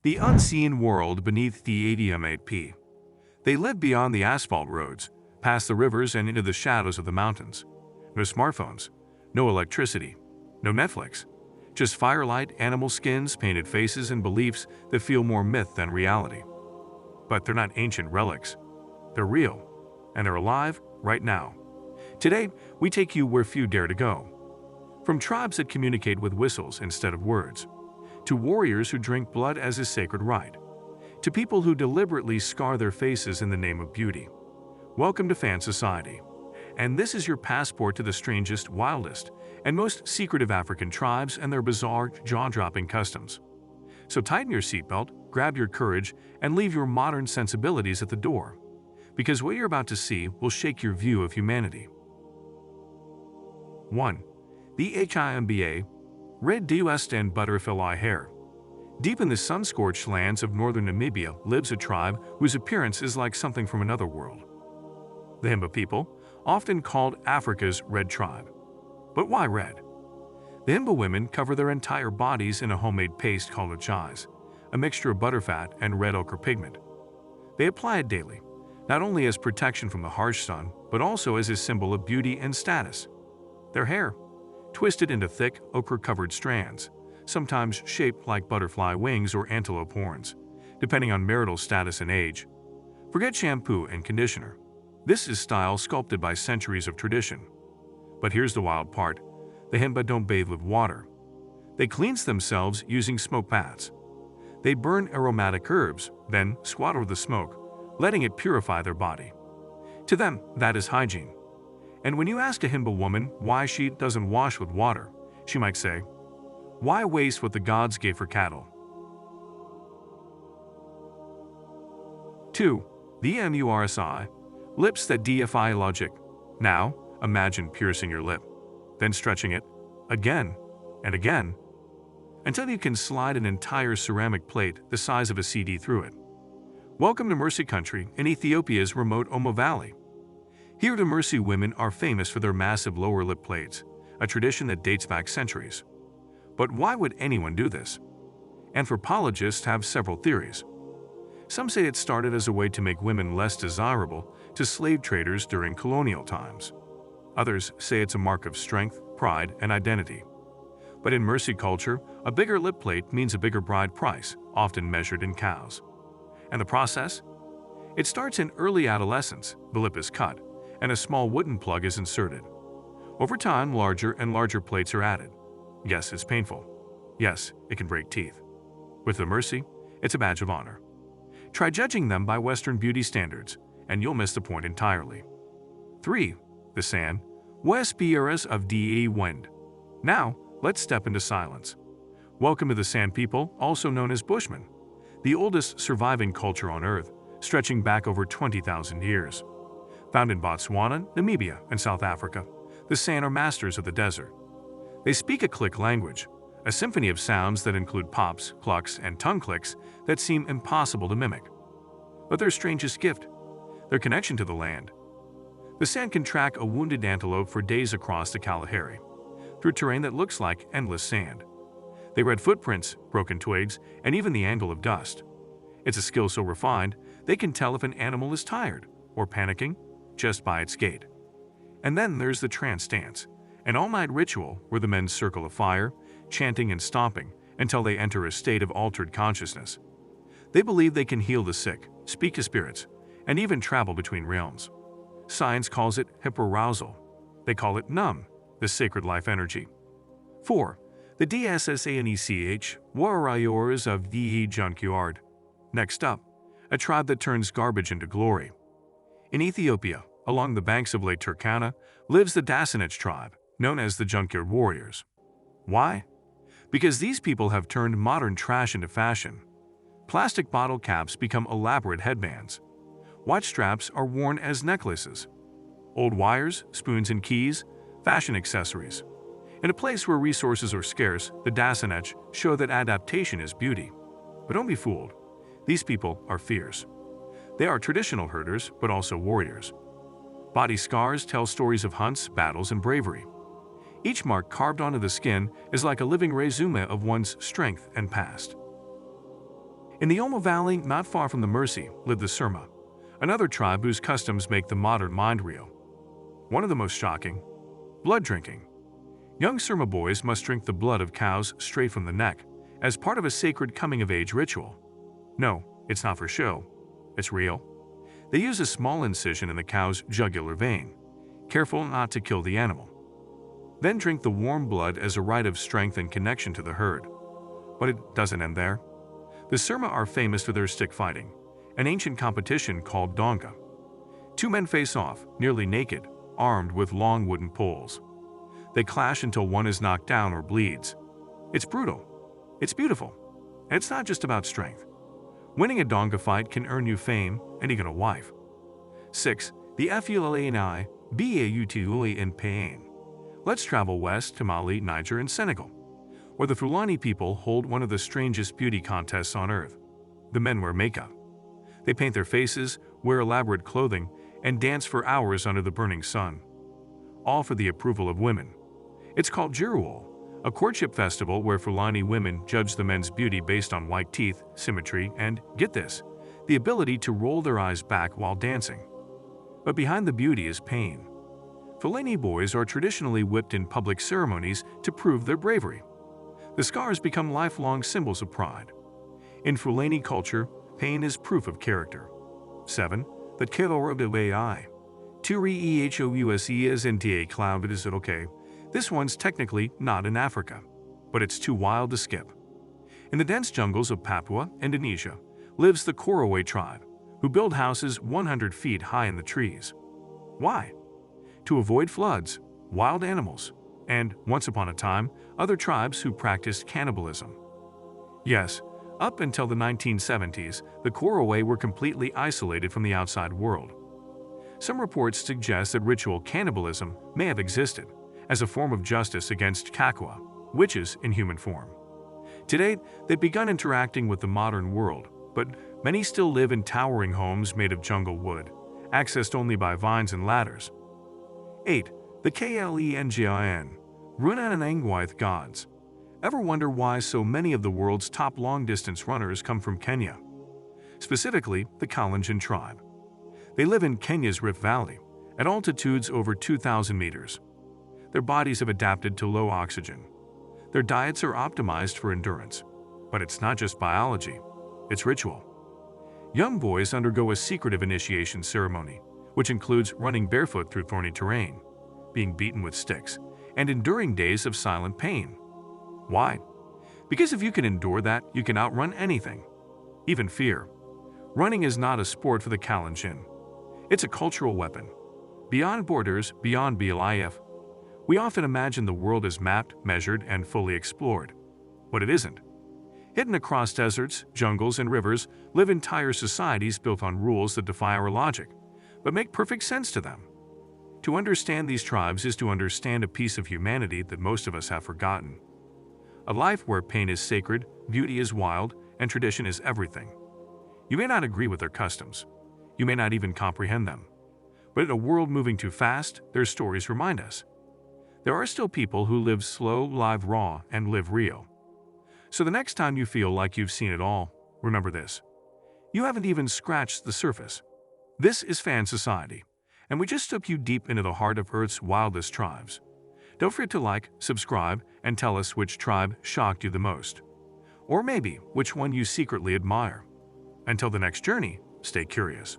The unseen world beneath the ADM-8P. They live beyond the asphalt roads, past the rivers and into the shadows of the mountains. No smartphones, no electricity, no Netflix. Just firelight, animal skins, painted faces, and beliefs that feel more myth than reality. But they're not ancient relics. They're real, and they're alive right now. Today, we take you where few dare to go. From tribes that communicate with whistles instead of words, to warriors who drink blood as a sacred rite, to people who deliberately scar their faces in the name of beauty. Welcome to Fan Society. And this is your passport to the strangest, wildest, and most secretive African tribes and their bizarre, jaw-dropping customs. So tighten your seatbelt, grab your courage, and leave your modern sensibilities at the door. Because what you're about to see will shake your view of humanity. 1. The Himba, red dust and butterfly hair. Deep in the sun-scorched lands of northern Namibia lives a tribe whose appearance is like something from another world. The Himba people, often called Africa's Red Tribe. But why red? The Himba women cover their entire bodies in a homemade paste called achais, a mixture of butterfat and red ochre pigment. They apply it daily, not only as protection from the harsh sun, but also as a symbol of beauty and status. Their hair, twisted into thick, ochre-covered strands, sometimes shaped like butterfly wings or antelope horns, depending on marital status and age. Forget shampoo and conditioner. This is style sculpted by centuries of tradition. But here's the wild part. The Himba don't bathe with water. They cleanse themselves using smoke baths. They burn aromatic herbs, then swallow the smoke, letting it purify their body. To them, that is hygiene. And when you ask a Himba woman why she doesn't wash with water, she might say, "Why waste what the gods gave for cattle?" 2. The Mursi, lips that defy logic. Now, imagine piercing your lip, then stretching it, again and again, until you can slide an entire ceramic plate the size of a CD through it. Welcome to Mursi country in Ethiopia's remote Omo Valley. Here the Mursi women are famous for their massive lower lip plates, a tradition that dates back centuries. But why would anyone do this? Anthropologists have several theories. Some say it started as a way to make women less desirable to slave traders during colonial times. Others say it's a mark of strength, pride, and identity. But in Mursi culture, a bigger lip plate means a bigger bride price, often measured in cows. And the process? It starts in early adolescence. The lip is cut, and a small wooden plug is inserted. Over time, larger and larger plates are added. Yes, it's painful. Yes, it can break teeth. With the Mursi, it's a badge of honor. Try judging them by Western beauty standards, and you'll miss the point entirely. 3. The San West of the Wind. Now, let's step into silence. Welcome to the San people, also known as Bushmen, the oldest surviving culture on Earth, stretching back over 20,000 years. Found in Botswana, Namibia, and South Africa, the San are masters of the desert. They speak a click language, a symphony of sounds that include pops, clucks, and tongue clicks that seem impossible to mimic. But their strangest gift, their connection to the land. The San can track a wounded antelope for days across the Kalahari, through terrain that looks like endless sand. They read footprints, broken twigs, and even the angle of dust. It's a skill so refined, they can tell if an animal is tired or panicking just by its gait. And then there's the trance dance, an all-night ritual where the men circle a fire, chanting and stomping until they enter a state of altered consciousness. They believe they can heal the sick, speak to spirits, and even travel between realms. Science calls it hyperarousal. They call it numb, the sacred life energy. 4. The Dsanech warriors of the junkyard. Next up, a tribe that turns garbage into glory. In Ethiopia, along the banks of Lake Turkana, lives the Dsanech tribe, known as the junkyard warriors. Why? Because these people have turned modern trash into fashion. Plastic bottle caps become elaborate headbands. Watch straps are worn as necklaces. Old wires, spoons and keys, fashion accessories. In a place where resources are scarce, the Dsanech show that adaptation is beauty. But don't be fooled. These people are fierce. They are traditional herders, but also warriors. Body scars tell stories of hunts, battles, and bravery. Each mark carved onto the skin is like a living resume of one's strength and past. In the Omo Valley, not far from the Mursi, live the Surma, another tribe whose customs make the modern mind real. One of the most shocking: blood drinking. Young Surma boys must drink the blood of cows straight from the neck as part of a sacred coming-of-age ritual. No, it's not for show. It's real. They use a small incision in the cow's jugular vein, careful not to kill the animal. Then drink the warm blood as a rite of strength and connection to the herd. But it doesn't end there. The Surma are famous for their stick fighting, an ancient competition called donga. Two men face off, nearly naked, armed with long wooden poles. They clash until one is knocked down or bleeds. It's brutal. It's beautiful. And it's not just about strength. Winning a donga fight can earn you fame and even a wife. 6. The Fulani Bautuli in Pain. Let's travel west to Mali, Niger, and Senegal, where the Fulani people hold one of the strangest beauty contests on earth. The men wear makeup. They paint their faces, wear elaborate clothing, and dance for hours under the burning sun, all for the approval of women. It's called Jiruol, a courtship festival where Fulani women judge the men's beauty based on white teeth, symmetry, and, get this, the ability to roll their eyes back while dancing. But behind the beauty is pain. Fulani boys are traditionally whipped in public ceremonies to prove their bravery. The scars become lifelong symbols of pride. In Fulani culture, pain is proof of character. 7. The Kelor de Ai. Turi Ehousse is NTA cloud. Is it okay? This one's technically not in Africa, but it's too wild to skip. In the dense jungles of Papua, Indonesia, lives the Korowe tribe, who build houses 100 feet high in the trees. Why? To avoid floods, wild animals, and, once upon a time, other tribes who practiced cannibalism. Yes, up until the 1970s, the Korowe were completely isolated from the outside world. Some reports suggest that ritual cannibalism may have existed as a form of justice against Kakwa, witches in human form. Today, they've begun interacting with the modern world, but many still live in towering homes made of jungle wood, accessed only by vines and ladders. 8. The Klengin, Runan and Angwaith gods. Ever wonder why so many of the world's top long-distance runners come from Kenya? Specifically, the Kalenjin tribe. They live in Kenya's Rift Valley, at altitudes over 2,000 meters. Their bodies have adapted to low oxygen. Their diets are optimized for endurance. But it's not just biology, it's ritual. Young boys undergo a secretive initiation ceremony, which includes running barefoot through thorny terrain, being beaten with sticks, and enduring days of silent pain. Why? Because if you can endure that, you can outrun anything, even fear. Running is not a sport for the Kalenjin. It's a cultural weapon. Beyond borders, beyond BLIF, we often imagine the world as mapped, measured, and fully explored. But it isn't. Hidden across deserts, jungles, and rivers live entire societies built on rules that defy our logic, but make perfect sense to them. To understand these tribes is to understand a piece of humanity that most of us have forgotten. A life where pain is sacred, beauty is wild, and tradition is everything. You may not agree with their customs. You may not even comprehend them. But in a world moving too fast, their stories remind us. There are still people who live slow, live raw, and live real. So the next time you feel like you've seen it all, remember this. You haven't even scratched the surface. This is Fan Society, and we just took you deep into the heart of Earth's wildest tribes. Don't forget to like, subscribe, and tell us which tribe shocked you the most. Or maybe which one you secretly admire. Until the next journey, stay curious.